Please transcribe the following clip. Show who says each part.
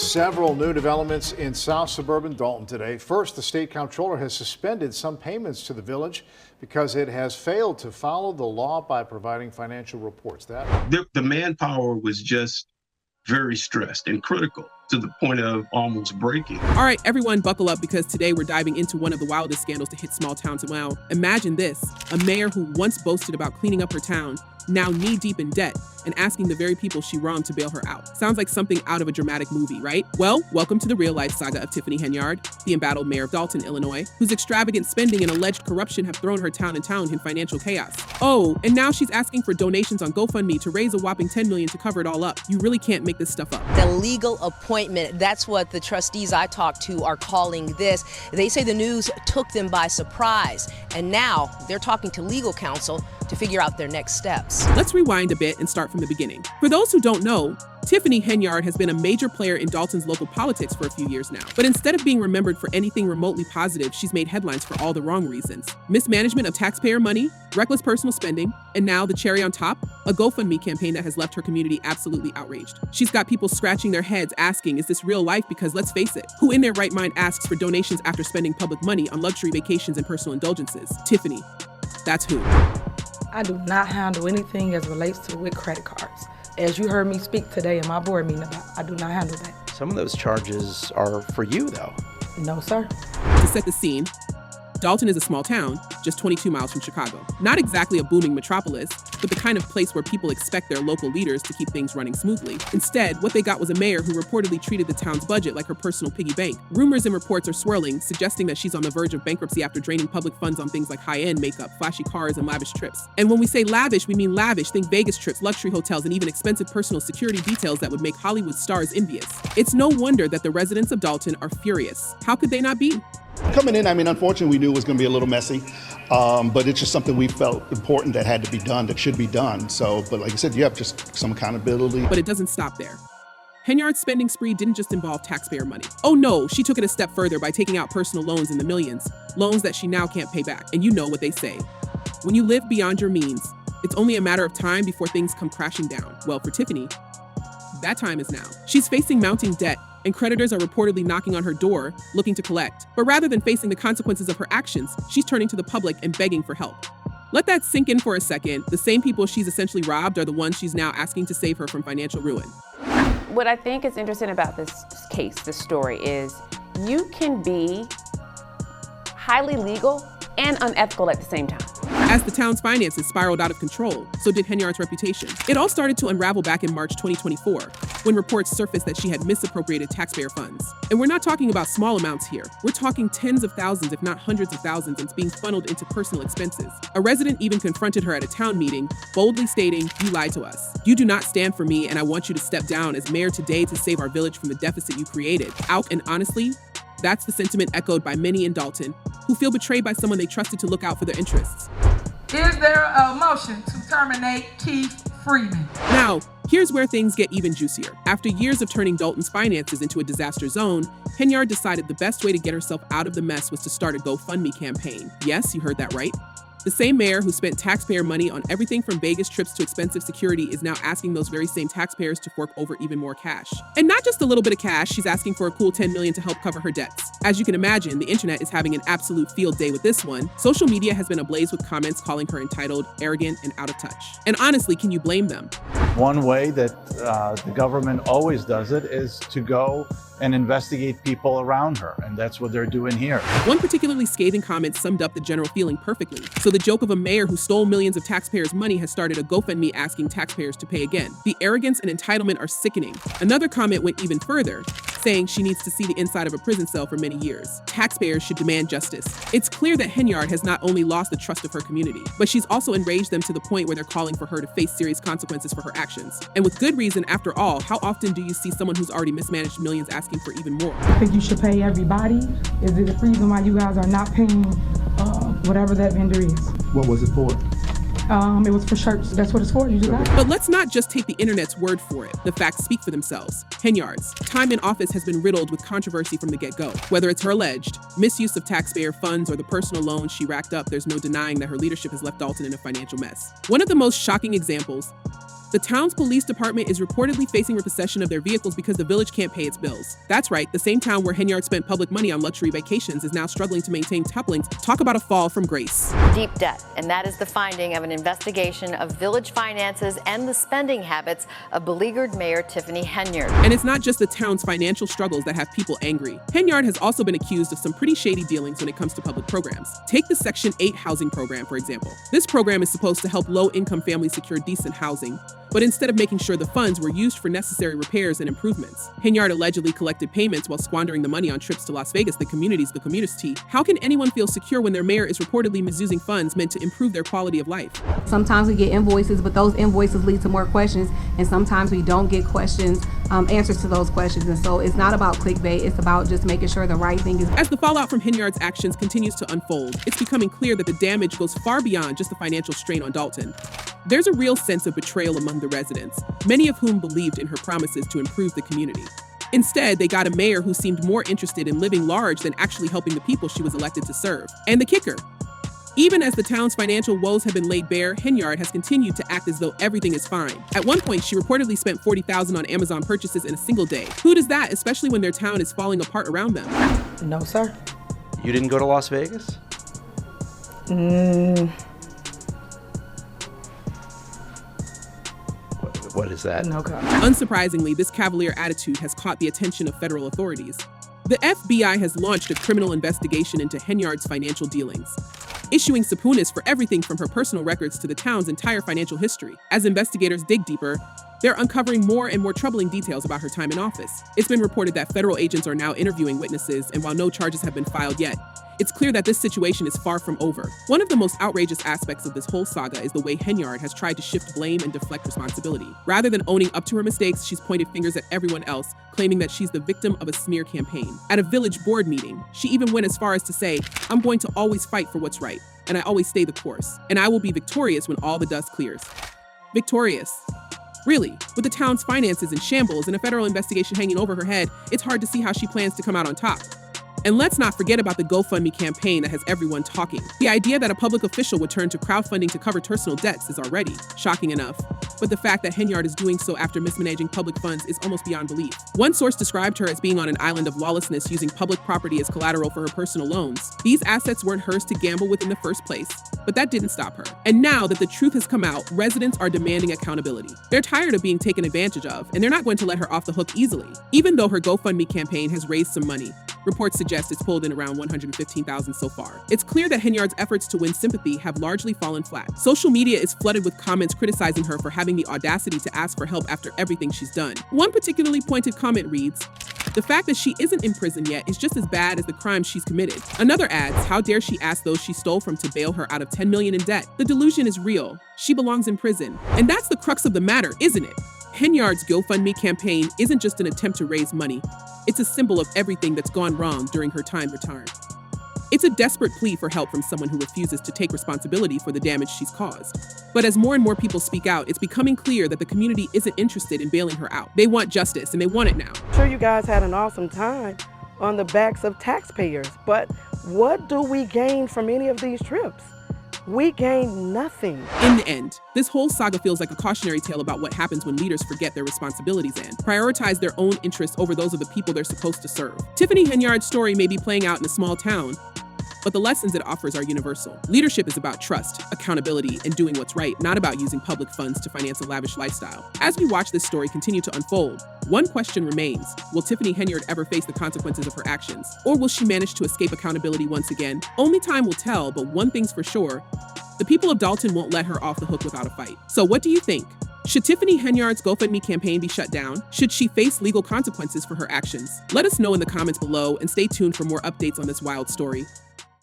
Speaker 1: Several new developments in South suburban Dolton today. First, the state comptroller has suspended some payments to the village because it has failed to follow the law by providing financial reports.
Speaker 2: The manpower was just very stressed and critical to the point of almost breaking.
Speaker 3: All right, everyone buckle up because today we're diving into one of the wildest scandals to hit small towns. Wow, imagine this, a mayor who once boasted about cleaning up her town, now knee-deep in debt and asking the very people she wronged to bail her out. Sounds like something out of a dramatic movie, right? Well, welcome to the real-life saga of Tiffany Henyard, the embattled mayor of Dolton, Illinois, whose extravagant spending and alleged corruption have thrown her town in financial chaos. Oh, and now she's asking for donations on GoFundMe to raise a whopping $10 million to cover it all up. You really can't make this stuff up.
Speaker 4: The legal appointment, that's what the trustees I talked to are calling this. They say the news took them by surprise, and now they're talking to legal counsel to figure out their next steps.
Speaker 3: Let's rewind a bit and start from the beginning. For those who don't know, Tiffany Henyard has been a major player in Dolton's local politics for a few years now. But instead of being remembered for anything remotely positive, she's made headlines for all the wrong reasons. Mismanagement of taxpayer money, reckless personal spending, and now the cherry on top, a GoFundMe campaign that has left her community absolutely outraged. She's got people scratching their heads asking, is this real life? Because let's face it, who in their right mind asks for donations after spending public money on luxury vacations and personal indulgences? Tiffany. That's who.
Speaker 5: I do not handle anything as relates to with credit cards. As you heard me speak today in my board meeting about, I do not handle that.
Speaker 6: Some of those charges are for you, though.
Speaker 5: No, sir.
Speaker 3: To set the scene, Dolton is a small town, just 22 miles from Chicago. Not exactly a booming metropolis, but the kind of place where people expect their local leaders to keep things running smoothly. Instead, what they got was a mayor who reportedly treated the town's budget like her personal piggy bank. Rumors and reports are swirling, suggesting that she's on the verge of bankruptcy after draining public funds on things like high-end makeup, flashy cars, and lavish trips. And when we say lavish, we mean lavish. Think Vegas trips, luxury hotels, and even expensive personal security details that would make Hollywood stars envious. It's no wonder that the residents of Dolton are furious. How could they not be?
Speaker 7: Coming in, unfortunately, we knew it was going to be a little messy, but it's just something we felt important that had to be done, that should be done. So, but like I said, you have just some accountability.
Speaker 3: But it doesn't stop there. Henyard's spending spree didn't just involve taxpayer money. Oh no, she took it a step further by taking out personal loans in the millions, loans that she now can't pay back. And you know what they say. When you live beyond your means, it's only a matter of time before things come crashing down. Well, for Tiffany, that time is now. She's facing mounting debt, and creditors are reportedly knocking on her door, looking to collect. But rather than facing the consequences of her actions, she's turning to the public and begging for help. Let that sink in for a second. The same people she's essentially robbed are the ones she's now asking to save her from financial ruin.
Speaker 8: What I think is interesting about this case, this story, is you can be highly legal and unethical at the same time.
Speaker 3: As the town's finances spiraled out of control, so did Henyard's reputation. It all started to unravel back in March 2024, when reports surfaced that she had misappropriated taxpayer funds. And we're not talking about small amounts here. We're talking tens of thousands, if not hundreds of thousands, and it's being funneled into personal expenses. A resident even confronted her at a town meeting, boldly stating, "You lied to us. You do not stand for me, and I want you to step down as mayor today to save our village from the deficit you created." And honestly, that's the sentiment echoed by many in Dolton, who feel betrayed by someone they trusted to look out for their interests.
Speaker 9: Is there a motion to terminate Keith Freeman?
Speaker 3: Now, here's where things get even juicier. After years of turning Dolton's finances into a disaster zone, Henyard decided the best way to get herself out of the mess was to start a GoFundMe campaign. Yes, you heard that right. The same mayor who spent taxpayer money on everything from Vegas trips to expensive security is now asking those very same taxpayers to fork over even more cash. And not just a little bit of cash, she's asking for a cool $10 million to help cover her debts. As you can imagine, the internet is having an absolute field day with this one. Social media has been ablaze with comments calling her entitled, arrogant, and out of touch. And honestly, can you blame them?
Speaker 10: One way that the government always does it is to go and investigate people around her, and that's what they're doing here.
Speaker 3: One particularly scathing comment summed up the general feeling perfectly. So the joke of a mayor who stole millions of taxpayers' money has started a GoFundMe asking taxpayers to pay again. The arrogance and entitlement are sickening. Another comment went even further, saying she needs to see the inside of a prison cell for many years. Taxpayers should demand justice. It's clear that Henyard has not only lost the trust of her community, but she's also enraged them to the point where they're calling for her to face serious consequences for her actions. And with good reason, after all, how often do you see someone who's already mismanaged millions asking for even more?
Speaker 5: I think you should pay everybody. Is there a reason why you guys are not paying whatever that vendor is?
Speaker 7: What was it for?
Speaker 5: It was for shirts. That's what it's for. You just got it.
Speaker 3: But let's not just take the internet's word for it. The facts speak for themselves. Henyard's time in office has been riddled with controversy from the get-go. Whether it's her alleged misuse of taxpayer funds or the personal loans she racked up, there's no denying that her leadership has left Dolton in a financial mess. One of the most shocking examples The town's police department is reportedly facing repossession of their vehicles because the village can't pay its bills. That's right, the same town where Henyard spent public money on luxury vacations is now struggling to maintain couplings. Talk about a fall from grace.
Speaker 11: Deep debt, and that is the finding of an investigation of village finances and the spending habits of beleaguered Mayor Tiffany Henyard.
Speaker 3: And it's not just the town's financial struggles that have people angry. Henyard has also been accused of some pretty shady dealings when it comes to public programs. Take the Section 8 housing program, for example. This program is supposed to help low-income families secure decent housing, but instead of making sure the funds were used for necessary repairs and improvements, Henyard allegedly collected payments while squandering the money on trips to Las Vegas, the community's tea. How can anyone feel secure when their mayor is reportedly misusing funds meant to improve their quality of life?
Speaker 12: Sometimes we get invoices, but those invoices lead to more questions, and sometimes we don't get answers to those questions. And so it's not about clickbait, it's about just making sure the right thing is.
Speaker 3: As the fallout from Henyard's actions continues to unfold, it's becoming clear that the damage goes far beyond just the financial strain on Dolton. There's a real sense of betrayal among the residents, many of whom believed in her promises to improve the community. Instead, they got a mayor who seemed more interested in living large than actually helping the people she was elected to serve. And the kicker, even as the town's financial woes have been laid bare, Henyard has continued to act as though everything is fine. At one point, she reportedly spent $40,000 on Amazon purchases in a single day. Who does that, especially when their town is falling apart around them?
Speaker 5: No, sir.
Speaker 6: You didn't go to Las Vegas? What is that?
Speaker 5: No comment.
Speaker 3: Unsurprisingly, this cavalier attitude has caught the attention of federal authorities. The FBI has launched a criminal investigation into Henyard's financial dealings, issuing subpoenas for everything from her personal records to the town's entire financial history. As investigators dig deeper, they're uncovering more and more troubling details about her time in office. It's been reported that federal agents are now interviewing witnesses, and while no charges have been filed yet, it's clear that this situation is far from over. One of the most outrageous aspects of this whole saga is the way Henyard has tried to shift blame and deflect responsibility. Rather than owning up to her mistakes, she's pointed fingers at everyone else, claiming that she's the victim of a smear campaign. At a village board meeting, she even went as far as to say, "I'm going to always fight for what's right, and I always stay the course, and I will be victorious when all the dust clears." Victorious. Really, with the town's finances in shambles and a federal investigation hanging over her head, it's hard to see how she plans to come out on top. And let's not forget about the GoFundMe campaign that has everyone talking. The idea that a public official would turn to crowdfunding to cover personal debts is already shocking enough. But the fact that Henyard is doing so after mismanaging public funds is almost beyond belief. One source described her as being on an island of lawlessness, using public property as collateral for her personal loans. These assets weren't hers to gamble with in the first place, but that didn't stop her. And now that the truth has come out, residents are demanding accountability. They're tired of being taken advantage of, and they're not going to let her off the hook easily. Even though her GoFundMe campaign has raised some money, reports suggest it's pulled in around $115,000 so far. It's clear that Henyard's efforts to win sympathy have largely fallen flat. Social media is flooded with comments criticizing her for having the audacity to ask for help after everything she's done. One particularly pointed comment reads, "The fact that she isn't in prison yet is just as bad as the crime she's committed." Another adds, "How dare she ask those she stole from to bail her out of $10 million in debt? The delusion is real. She belongs in prison." And that's the crux of the matter, isn't it? Henyard's GoFundMe campaign isn't just an attempt to raise money. It's a symbol of everything that's gone wrong during her time retired. It's a desperate plea for help from someone who refuses to take responsibility for the damage she's caused. But as more and more people speak out, it's becoming clear that the community isn't interested in bailing her out. They want justice, and they want it now.
Speaker 13: I'm sure you guys had an awesome time on the backs of taxpayers, but what do we gain from any of these trips? We gain nothing.
Speaker 3: In the end, this whole saga feels like a cautionary tale about what happens when leaders forget their responsibilities and prioritize their own interests over those of the people they're supposed to serve. Tiffany Henyard's story may be playing out in a small town, but the lessons it offers are universal. Leadership is about trust, accountability, and doing what's right, not about using public funds to finance a lavish lifestyle. As we watch this story continue to unfold, one question remains: will Tiffany Henyard ever face the consequences of her actions? Or will she manage to escape accountability once again? Only time will tell, but one thing's for sure: the people of Dolton won't let her off the hook without a fight. So what do you think? Should Tiffany Henyard's GoFundMe campaign be shut down? Should she face legal consequences for her actions? Let us know in the comments below, and stay tuned for more updates on this wild story.